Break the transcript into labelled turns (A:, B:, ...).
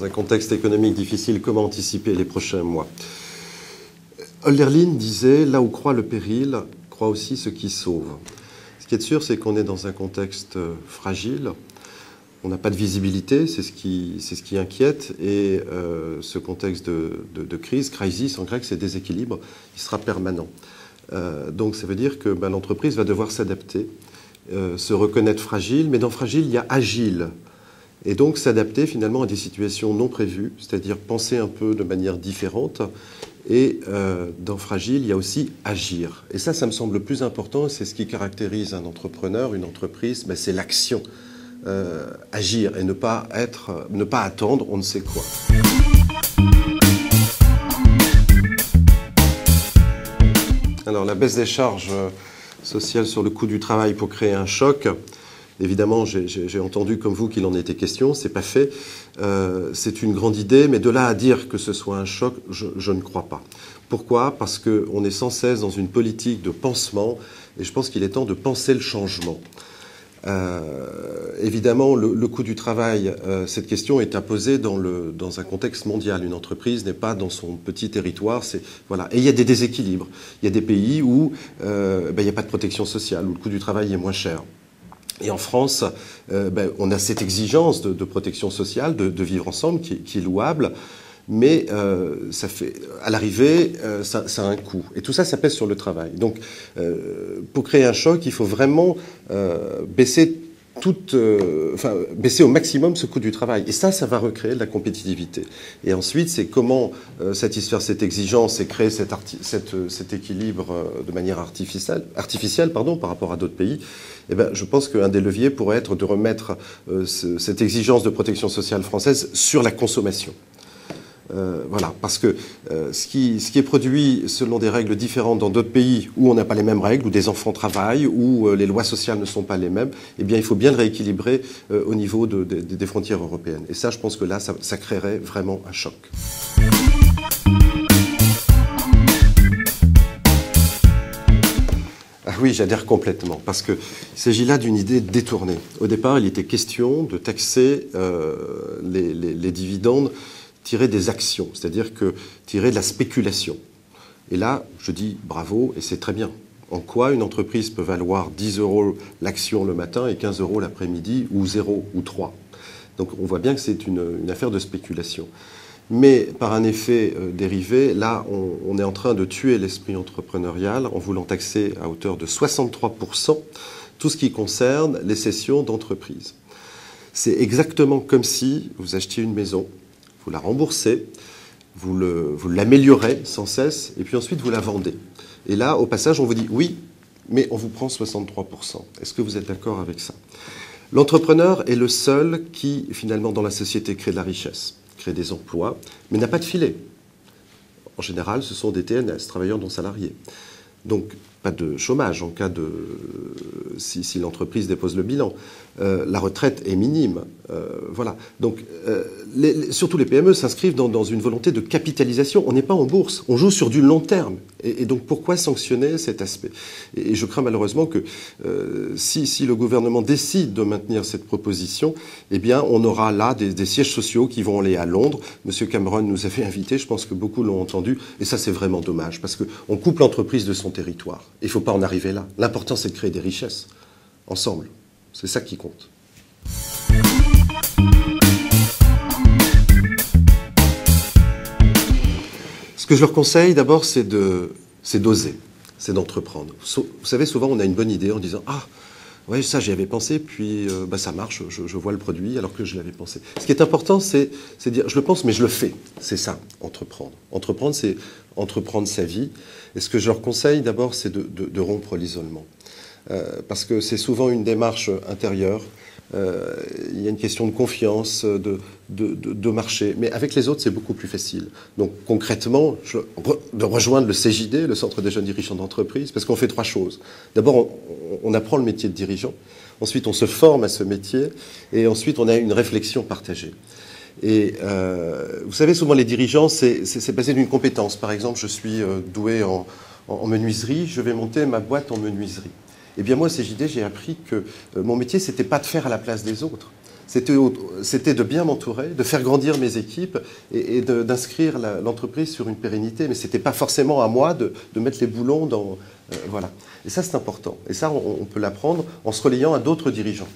A: un contexte économique difficile, comment anticiper les prochains mois? Hölderlin disait « Là où croit le péril, croit aussi ce qui sauve ». Ce qui est sûr, c'est qu'on est dans un contexte fragile. On n'a pas de visibilité, c'est ce qui inquiète. Et ce contexte de crise, crisis en grec, c'est déséquilibre, il sera permanent. Donc ça veut dire que l'entreprise va devoir s'adapter, se reconnaître fragile, mais dans fragile, il y a agile. Et donc s'adapter finalement à des situations non prévues, c'est-à-dire penser un peu de manière différente. Et dans fragile, il y a aussi agir. Et ça me semble le plus important, c'est ce qui caractérise un entrepreneur, une entreprise, c'est l'action. Agir et ne pas attendre on ne sait quoi. Alors la baisse des charges sociales sur le coût du travail pour créer un choc, évidemment j'ai entendu comme vous qu'il en était question, c'est pas fait, c'est une grande idée, mais de là à dire que ce soit un choc, je ne crois pas. Pourquoi? Parce qu'on est sans cesse dans une politique de pansement et je pense qu'il est temps de penser le changement. Évidemment, le coût du travail, cette question est à poser dans un contexte mondial. Une entreprise n'est pas dans son petit territoire. Voilà. Et il y a des déséquilibres. Il y a des pays où il n'y a pas de protection sociale, où le coût du travail est moins cher. Et en France, on a cette exigence de protection sociale, de vivre ensemble, qui est louable. Mais ça fait, à l'arrivée, ça a un coût. Et tout ça, ça pèse sur le travail. Donc, pour créer un choc, il faut vraiment baisser au maximum ce coût du travail. Et ça va recréer de la compétitivité. Et ensuite, c'est comment satisfaire cette exigence et créer cet équilibre de manière artificielle par rapport à d'autres pays. Eh bien, je pense qu'un des leviers pourrait être de remettre cette exigence de protection sociale française sur la consommation. Voilà, parce que ce qui est produit selon des règles différentes dans d'autres pays où on n'a pas les mêmes règles, où des enfants travaillent, où les lois sociales ne sont pas les mêmes, eh bien il faut bien le rééquilibrer au niveau des frontières européennes. Et ça, je pense que là, ça créerait vraiment un choc. Ah oui, j'adhère complètement, parce qu'il s'agit là d'une idée détournée. Au départ, il était question de taxer les dividendes tirés des actions, c'est-à-dire que tirés de la spéculation. Et là, je dis bravo, et c'est très bien. En quoi une entreprise peut valoir 10 € l'action le matin et 15 € l'après-midi, ou 0, ou 3. Donc on voit bien que c'est une affaire de spéculation. Mais par un effet dérivé, là, on est en train de tuer l'esprit entrepreneurial en voulant taxer à hauteur de 63% tout ce qui concerne les cessions d'entreprises. C'est exactement comme si vous achetiez une maison, vous la remboursez, vous l'améliorez sans cesse, et puis ensuite vous la vendez. Et là, au passage, on vous dit oui, mais on vous prend 63%. Est-ce que vous êtes d'accord avec ça? L'entrepreneur est le seul qui, finalement, dans la société, crée de la richesse, crée des emplois, mais n'a pas de filet. En général, ce sont des TNS, travailleurs non salariés. Donc, pas de chômage en cas de... si l'entreprise dépose le bilan. La retraite est minime. Voilà. Donc, surtout les PME s'inscrivent dans une volonté de capitalisation. On n'est pas en bourse. On joue sur du long terme. Et donc, pourquoi sanctionner cet aspect? Et je crains malheureusement que si le gouvernement décide de maintenir cette proposition, eh bien, on aura là des sièges sociaux qui vont aller à Londres. Monsieur Cameron nous avait invités. Je pense que beaucoup l'ont entendu. Et ça, c'est vraiment dommage parce qu'on coupe l'entreprise de son territoire. Il ne faut pas en arriver là. L'important, c'est de créer des richesses ensemble. C'est ça qui compte. Ce que je leur conseille, d'abord, c'est d'oser, c'est d'entreprendre. Vous savez, souvent, on a une bonne idée en disant « Ah, ouais, ça, j'y avais pensé, puis ça marche, je vois le produit alors que je l'avais pensé. » Ce qui est important, c'est de dire « Je le pense, mais je le fais. » C'est ça, entreprendre. Entreprendre, c'est entreprendre sa vie. Et ce que je leur conseille, d'abord, c'est de rompre l'isolement. Parce que c'est souvent une démarche intérieure. Il y a une question de confiance, de marché. Mais avec les autres, c'est beaucoup plus facile. Donc concrètement, de rejoindre le CJD, le Centre des jeunes dirigeants d'entreprise, parce qu'on fait 3 choses. D'abord, on apprend le métier de dirigeant. Ensuite, on se forme à ce métier. Et ensuite, on a une réflexion partagée. Et vous savez, souvent les dirigeants, c'est basé d'une compétence. Par exemple, je suis doué en menuiserie, je vais monter ma boîte en menuiserie. Eh bien moi, au CJD, j'ai appris que mon métier, c'était pas de faire à la place des autres. c'était de bien m'entourer, de faire grandir mes équipes et d'inscrire l'entreprise sur une pérennité. Mais ce n'était pas forcément à moi de mettre les boulons dans... voilà. Et ça, c'est important. Et ça, on peut l'apprendre en se relayant à d'autres dirigeants.